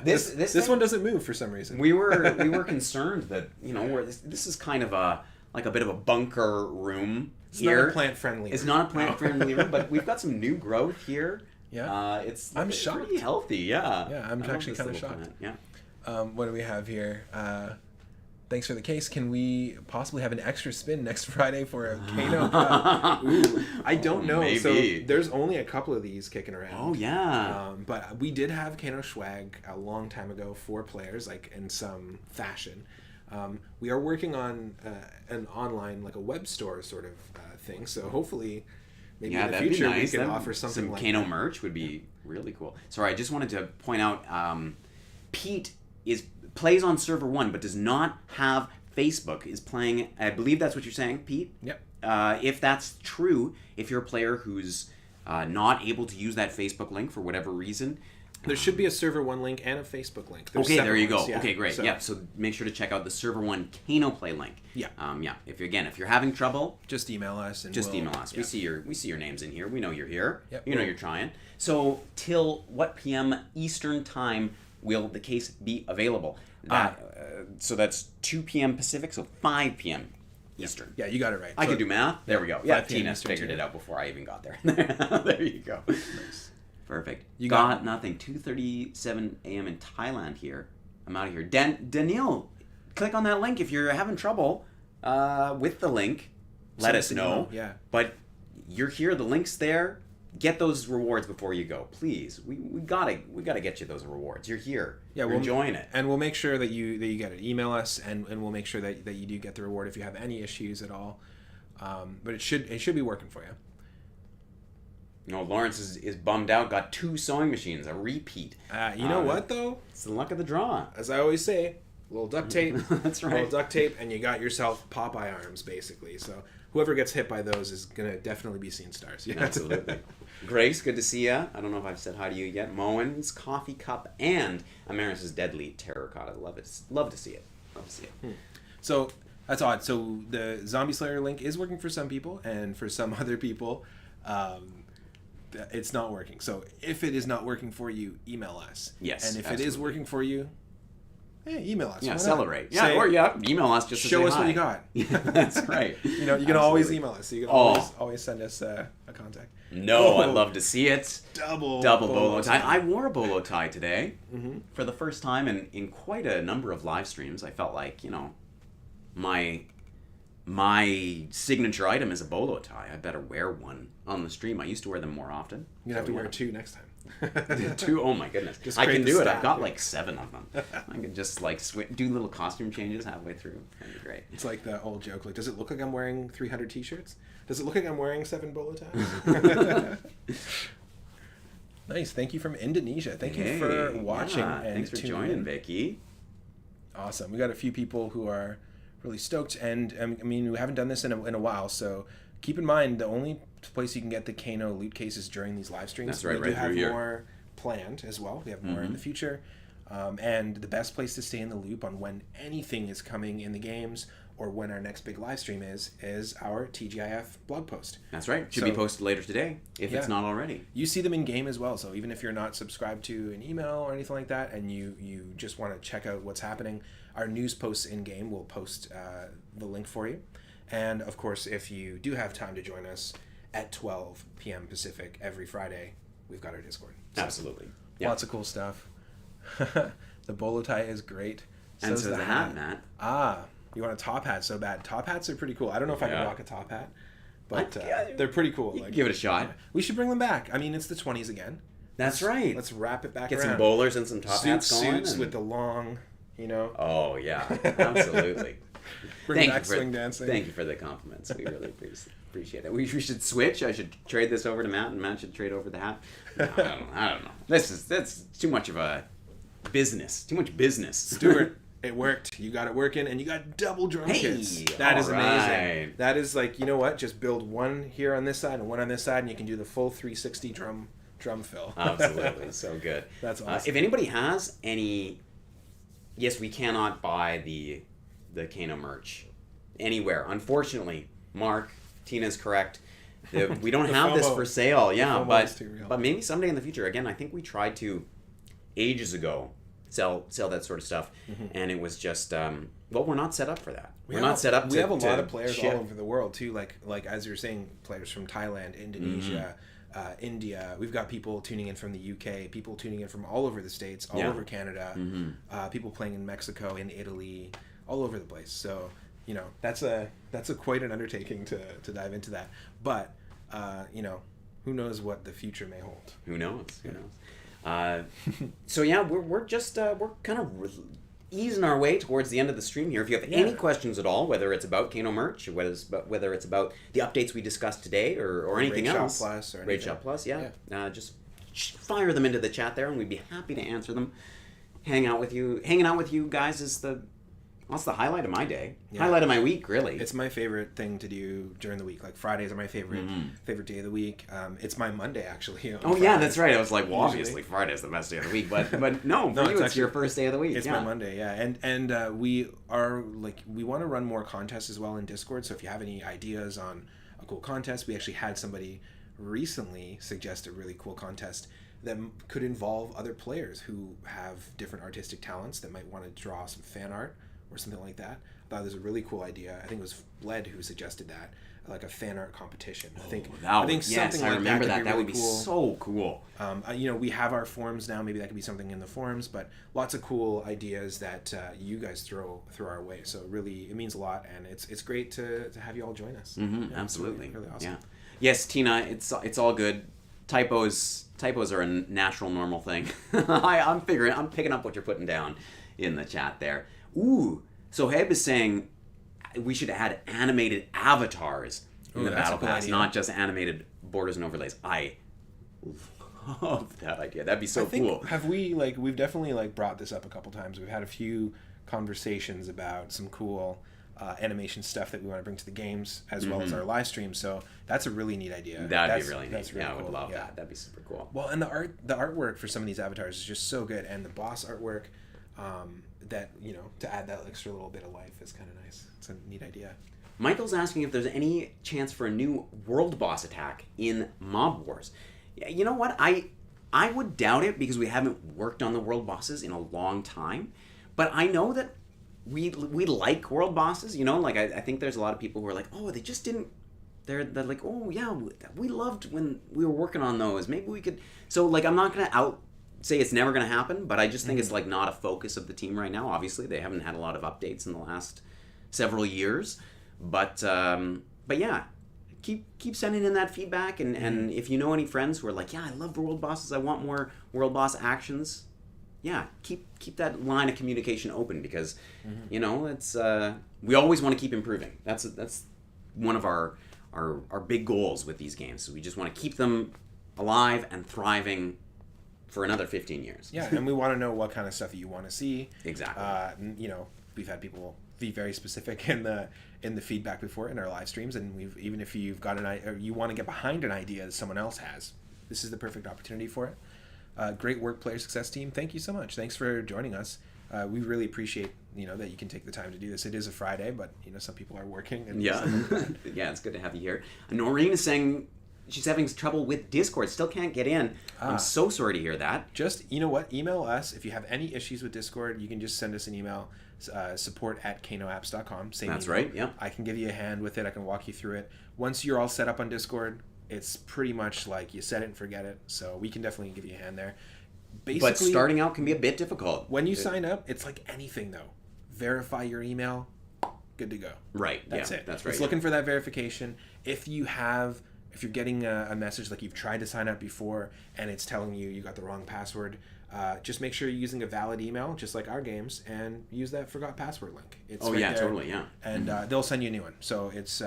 This one doesn't move for some reason. We were concerned that this is kind of a bit of a bunker room. It's not a plant-friendly room. It's not a plant-friendly room, but we've got some new growth here. Yeah. I'm shocked. Pretty healthy, yeah. Yeah, I'm actually kind of shocked. Plant. Yeah. What do we have here? Thanks for the case. Can we possibly have an extra spin next Friday for a Kano Cup? Ooh, I don't know. Maybe. So there's only a couple of these kicking around. Oh, yeah. But we did have Kano swag a long time ago for players, in some fashion. We are working on an online, a web store sort of thing. So hopefully, maybe in the future, we can offer something some like Kano that. merch would be really cool. Sorry, I just wanted to point out, Pete plays on server 1, but does not have Facebook. Is playing. I believe that's what you're saying, Pete. Yep. If that's true, if you're a player who's not able to use that Facebook link for whatever reason. There should be a server 1 link and a Facebook link. Okay, there you go. Yeah. Okay, great. So make sure to check out the server 1 Kano Play link. Yeah. If you're having trouble, just email us and email us. Yeah. We see your names in here. We know you're here. Yep. You know you're trying. So till what PM Eastern time will the case be available? So that's 2 p.m. Pacific, so 5 p.m. Eastern. Yeah, you got it right. I can do math. There we go. Yeah, 5 p.m. Tina Eastern figured too. it out before I even got there. There you go. Nice. Perfect. You got nothing. 2:37 a.m. in Thailand here. I'm out of here. Daniil, click on that link if you're having trouble with the link. Let us know. Yeah. But you're here. The link's there. Get those rewards before you go, please. We gotta get you those rewards. You're here. Yeah, we're enjoying it. And we'll make sure that you get it. Email us, and we'll make sure that you do get the reward if you have any issues at all. But it should be working for you. Lawrence is bummed out. Got 2 sewing machines. A repeat. You know what though? It's the luck of the draw. As I always say, a little duct tape. That's right. A little duct tape, and you got yourself Popeye arms, basically. So whoever gets hit by those is gonna definitely be seeing stars. Yeah. Absolutely. Grace, good to see ya. I don't know if I've said hi to you yet. Moen's Coffee Cup and Amaris's Deadly Terracotta. Love to see it. Love to see it. So that's odd. So the Zombie Slayer link is working for some people, and for some other people, it's not working. So if it is not working for you, email us. Yes. And if absolutely. it is working for you, email us. Yeah, Why not? celebrate. Yeah, email us just to show say us hi. what you got. Yeah, that's right. You can always email us. So you can always send us a contact. No, I'd love to see it. Double bolo tie. I wore a bolo tie today Mm-hmm. for the first time in quite a number of live streams. I felt like, my signature item is a bolo tie. I better wear one on the stream. I used to wear them more often. You're going to have to wear 2 next time. 2? Oh my goodness. Just I can create the do it. stack, I've got yeah. like 7 of them. I can just do little costume changes halfway through. That'd be great. It's like the old joke. Does it look like I'm wearing 300 t-shirts? Does it look like I'm wearing 7 bolo ties? Nice. Thank you from Indonesia. Thank you for watching and thanks for tuning joining, in. Vicky. Awesome. We got a few people who are really stoked, and we haven't done this in a while, so keep in mind the only place you can get the Kano loot cases during these live streams. That's right, we do right have through here. more planned as well. We have more in the future. And the best place to stay in the loop on when anything is coming in the games or when our next big live stream is our TGIF blog post. That's right. Should be posted later today, if it's not already. You see them in game as well, so even if you're not subscribed to an email or anything like that, and you just want to check out what's happening, our news posts in game will post the link for you. And of course, if you do have time to join us at 12 p.m. Pacific every Friday, we've got our Discord. So, absolutely. Lots of cool stuff. The bolo tie is great. And so the hat, Matt. You want a top hat so bad. Top hats are pretty cool. I don't know if I can rock a top hat, but they're pretty cool. You can give it a shot. We should bring them back. I mean, it's the 20s again. That's right. Let's wrap it back Get around. Some bowlers and some top hats going. Suits with the long, Oh, yeah. Absolutely. Bring back swing dancing. Thank you for the compliments. We really appreciate it. We should switch. I should trade this over to Matt, and Matt should trade over the hat. No, I don't know. That's too much of a business. Too much business. Stuart, it worked. You got it working, and you got double drum kits. That is amazing. That is like, you know what? Just build one here on this side and one on this side, and you can do the full 360 drum fill. Absolutely. So good. That's awesome. If anybody has any... Yes, we cannot buy the Kano merch anywhere. Unfortunately, Mark, Tina's correct. We don't have this for sale. Yeah, but maybe someday in the future. Again, I think we tried to ages ago sell that sort of stuff, and it was just we're not set up for that. We're not set up. We have a lot of players all over the world too. Like as you're saying, players from Thailand, Indonesia. India. We've got people tuning in from the UK, people tuning in from all over the States, all over Canada, people playing in Mexico, in Italy, all over the place. So, that's a quite an undertaking to dive into that. But, who knows what the future may hold? Who knows? So yeah, we're just we're kind of easing our way towards the end of the stream here. If you have any questions at all, whether it's about Kano merch, or whether it's about the updates we discussed today, or anything else, Raid Shop Plus, just fire them into the chat there, and we'd be happy to answer them. Hanging out with you guys is that's the highlight of my day. Highlight of my week, really. It's my favorite thing to do during the week. Like Fridays are my favorite day of the week. It's my Monday actually. Yeah, that's right. I was like, well, obviously Friday's the best day of the week, but no, for you it's your first day of the week. It's my Monday, yeah. And we want to run more contests as well in Discord. So if you have any ideas on a cool contest, we actually had somebody recently suggest a really cool contest that could involve other players who have different artistic talents that might want to draw some fan art or something like that. I thought it was a really cool idea. I think it was Bled who suggested that, like a fan art competition. I think something like remember that. That would be so cool. We have our forums now. Maybe that could be something in the forums, but lots of cool ideas that you guys throw our way. So really, it means a lot, and it's great to have you all join us. Absolutely, really awesome. Yeah. Yes, Tina, it's all good. Typos are a natural, normal thing. I'm picking up what you're putting down in the chat there. Ooh, so Heb is saying we should add animated avatars in the Battle Pass, not just animated borders and overlays. I love that idea. That'd be so cool. Have we, we've definitely, brought this up a couple times. We've had a few conversations about some cool animation stuff that we want to bring to the games, as well as our live stream. So that's a really neat idea. That'd be really neat. That's really cool. I would cool. love that. That'd be super cool. Well, and the artwork for some of these avatars is just so good, and the boss artwork, that to add that extra little bit of life is kind of nice. It's a neat idea. Michael's asking if there's any chance for a new world boss attack in Mob Wars. You know what? I would doubt it, because we haven't worked on the world bosses in a long time. But I know that we like world bosses. I think there's a lot of people who are like, oh, they just didn't. They're like, oh yeah, we loved when we were working on those. Maybe we could. So I'm not gonna say it's never gonna happen, but I just think it's not a focus of the team right now. Obviously, they haven't had a lot of updates in the last several years. But yeah, keep sending in that feedback, and if you know any friends who are like, yeah, I love world bosses, I want more world boss actions, yeah, keep that line of communication open, because it's we always want to keep improving. That's one of our big goals with these games. So we just want to keep them alive and thriving for another 15 years. Yeah, and we want to know what kind of stuff that you want to see. Exactly. We've had people be very specific in the feedback before in our live streams, and even if you've got or you want to get behind an idea that someone else has, this is the perfect opportunity for it. Great work, player success team. Thank you so much. Thanks for joining us. we really appreciate that you can take the time to do this. It is a Friday, but some people are working. And yeah, yeah, it's good to have you here. Noreen is saying she's having trouble with Discord, still can't get in. I'm so sorry to hear that. Just email us if you have any issues with Discord. You can just send us an email, support@kanoapps.com. That's right. Yeah, I can give you a hand with it. I can walk you through it. Once you're all set up on Discord, it's pretty much like you set it and forget it. So we can definitely give you a hand there. Basically, but starting out can be a bit difficult. When you sign up, it's like anything though. Verify your email, good to go. Right. That's it. That's right. It's looking for that verification. If you're getting a message like you've tried to sign up before and it's telling you got the wrong password, just make sure you're using a valid email, just like our games, and use that forgot password link. It's there, totally, yeah. And they'll send you a new one. So it's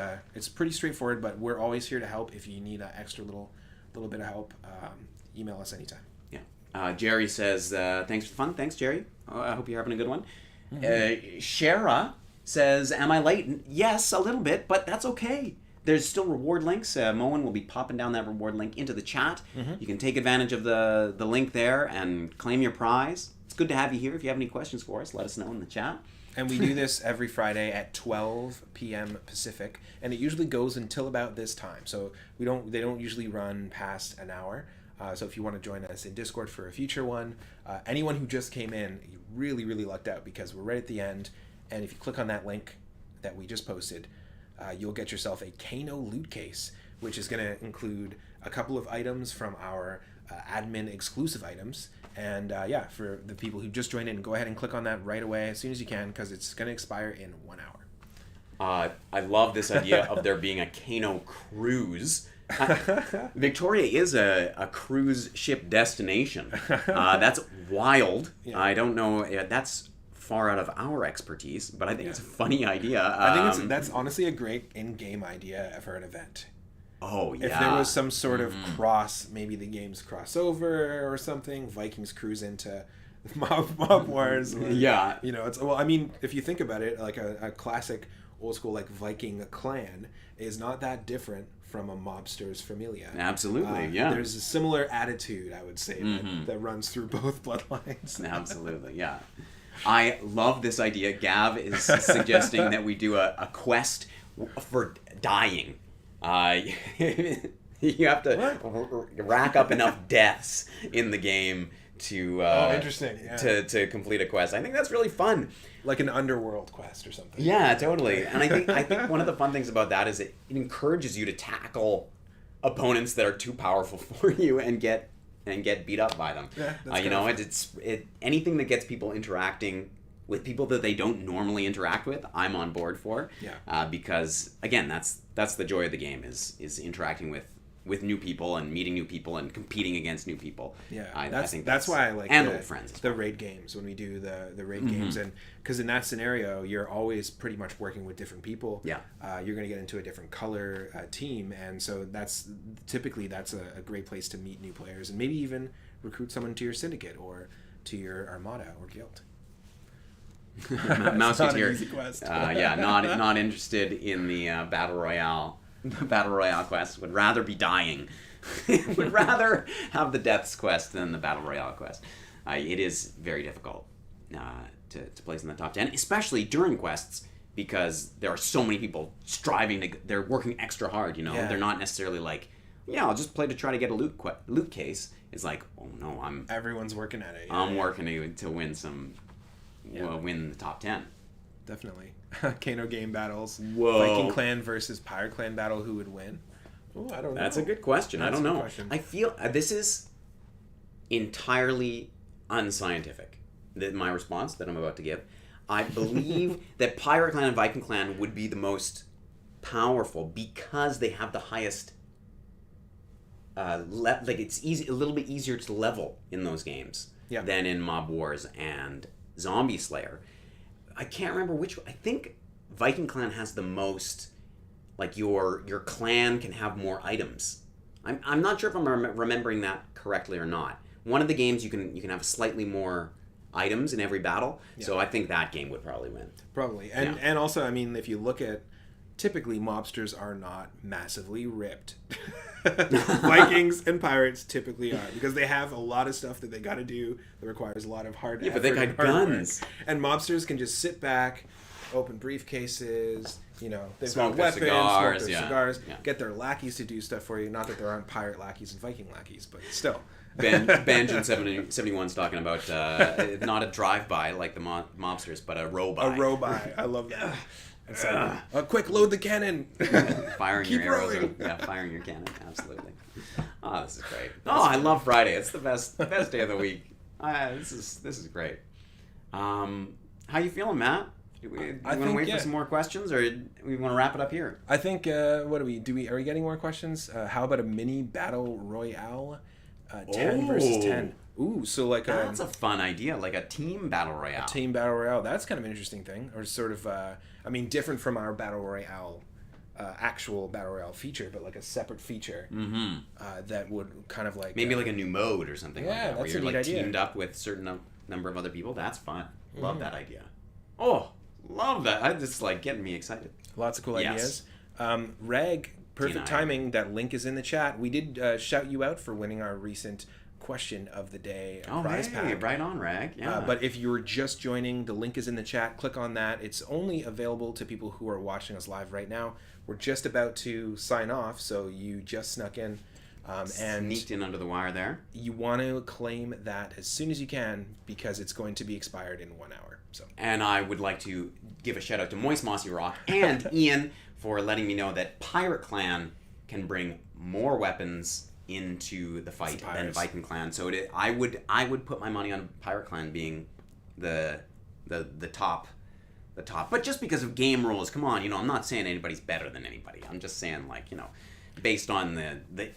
pretty straightforward, but we're always here to help. If you need an extra little bit of help, email us anytime. Yeah. Jerry says, thanks for the fun. Thanks, Jerry. I hope you're having a good one. Shara says, am I late? Yes, a little bit, but that's okay. There's still reward links. Moen will be popping down that reward link into the chat. You can take advantage of the link there and claim your prize. It's good to have you here. If you have any questions for us, let us know in the chat. And we do this every Friday at 12 p.m. Pacific, and it usually goes until about this time. So they don't usually run past an hour. So if you want to join us in Discord for a future one, anyone who just came in, you really, really lucked out because we're right at the end. And if you click on that link that we just posted, you'll get yourself a Kano loot case, which is going to include a couple of items from our admin exclusive items. And for the people who just joined in, go ahead and click on that right away as soon as you can because it's going to expire in 1 hour. I love this idea of there being a Kano cruise. Victoria is a cruise ship destination. That's wild. Yeah. I don't know. That's far out of our expertise, but I think it's a funny idea. I think that's honestly a great in-game idea for an event. Oh, yeah. If there was some sort of cross, maybe the games cross over or something, Vikings cruise into mob wars. Or, yeah. If you think about it, like a classic old school like Viking clan is not that different from a mobster's familia. Absolutely, yeah. There's a similar attitude, I would say, that runs through both bloodlines. Absolutely, yeah. I love this idea. Gav is suggesting that we do a quest for dying. You have to rack up enough deaths in the game to interesting. Yeah. to complete a quest. I think that's really fun. Like an underworld quest or something. Yeah, totally. And I think one of the fun things about that is it encourages you to tackle opponents that are too powerful for you and get beat up by them. Yeah, that's anything that gets people interacting with people that they don't normally interact with, I'm on board for. Yeah. Because again, that's the joy of the game is interacting with new people and meeting new people and competing against new people. Yeah, I think that's why I like old friends the raid games when we do the raid games, and because in that scenario you're always pretty much working with different people. Yeah, you're going to get into a different color team, and so that's a great place to meet new players and maybe even recruit someone to your syndicate or to your armada or guild. Mouse not here. An easy quest. Not interested in the battle royale. The battle royale quest. Would rather be dying. Would rather have the deaths quest than the battle royale quest. It is very difficult to place in the top 10, especially during quests, because there are so many people striving they're working extra hard. They're not necessarily like, I'll just play to try to get a loot case. It's like, oh no, everyone's working at it. I'm working to win some. Win the top 10. Definitely. Kano game battles. Whoa. Viking clan versus Pirate clan battle. Who would win? Oh, I don't know. That's a good question. I don't know. I feel this is entirely unscientific. My response that I'm about to give. I believe that Pirate clan and Viking clan would be the most powerful because they have the highest. It's easy, a little bit easier to level in those games than in Mob Wars and Zombie Slayer. I can't remember which. I think Viking clan has the most. Like your clan can have more items. I'm not sure if I'm remembering that correctly or not. One of the games you can have slightly more items in every battle. Yeah. So I think that game would probably win. Probably, and also if you look at typically mobsters are not massively ripped. Vikings and pirates typically are, because they have a lot of stuff that they got to do that requires a lot of hard effort. But they got guns. And mobsters can just sit back, open briefcases, they've Smoke got their weapons, cigars, smoke their cigars, yeah. get their lackeys to do stuff for you. Not that there aren't pirate lackeys and Viking lackeys, but still. Banjin 71's talking about not a drive-by like the mobsters, but a row-by. A row-by. I love that. It's like, quick, load the cannon. Firing Keep your arrows. rolling. Firing your cannon. Absolutely. Oh, this is great. I love Friday. It's the best day of the week. This is great. How you feeling, Matt? Do we want to wait for some more questions, or we want to wrap it up here? I think. What are we getting more questions? How about a mini battle royale? 10 versus 10. Ooh, so like that's a fun idea, like a team battle royale. A team battle royale. That's kind of an interesting thing, or sort of. Different from our battle royale, actual battle royale feature, but like a separate feature that would kind of like maybe like a new mode or something like that, where that's you're a neat like idea. Teamed up with a certain number of other people. That's fun. Love that idea. Oh, love that. It's like getting me excited. Lots of cool ideas. Reg, perfect timing. That link is in the chat. We did shout you out for winning our recent question of the day prize pack. Right on, Rag. Yeah. But if you're just joining, the link is in the chat. Click on that. It's only available to people who are watching us live right now. We're just about to sign off, so you just snuck in. And sneaked in under the wire there. You want to claim that as soon as you can, because it's going to be expired in 1 hour. So. And I would like to give a shout out to Moist Mossy Rock and Ian for letting me know that Pirate Clan can bring more weapons into the fight than Viking Clan. So I would put my money on Pirate Clan being the top. But just because of game rules, come on, I'm not saying anybody's better than anybody. I'm just saying, like, based on the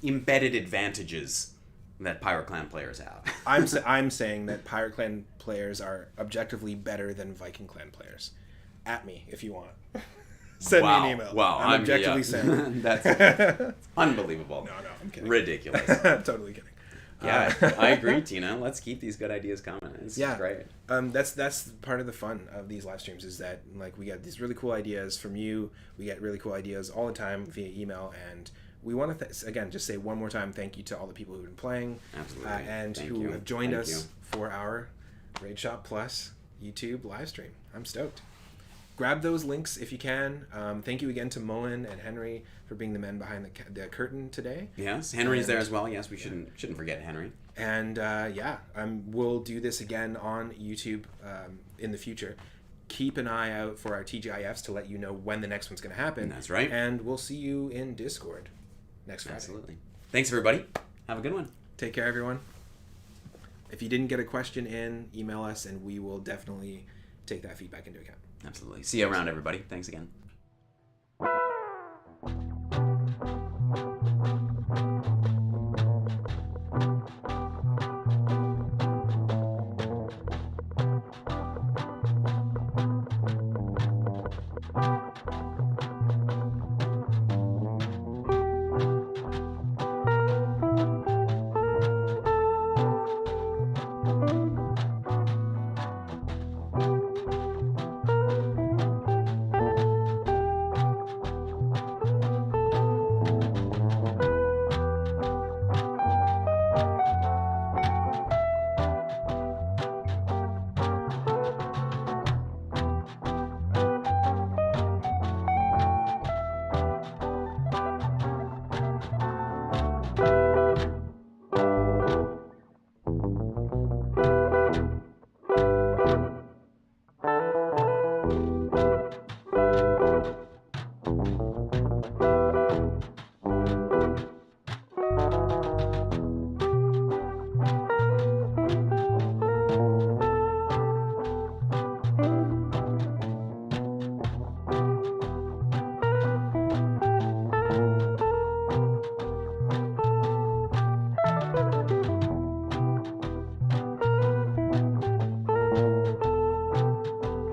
embedded advantages that Pirate Clan players have. I'm saying that Pirate Clan players are objectively better than Viking Clan players. At me if you want. Send me an email. Wow, I'm objectively saying. That's unbelievable. No, I'm kidding. Ridiculous. I'm totally kidding. Yeah, I agree, Tina. Let's keep these good ideas coming. It's great. That's part of the fun of these live streams, is that like we get these really cool ideas from you. We get really cool ideas all the time via email, and we want to again just say one more time thank you to all the people who've been playing, absolutely, and who have joined us for our Raid Shop Plus YouTube live stream. I'm stoked. Grab those links if you can. Thank you again to Moen and Henry for being the men behind the curtain today. Yes, Henry's there as well. Yes, we shouldn't forget Henry. And we'll do this again on YouTube in the future. Keep an eye out for our TGIFs to let you know when the next one's going to happen. That's right. And we'll see you in Discord next Friday. Absolutely. Thanks, everybody. Have a good one. Take care, everyone. If you didn't get a question in, email us, and we will definitely take that feedback into account. Absolutely. See you around, everybody. Thanks again.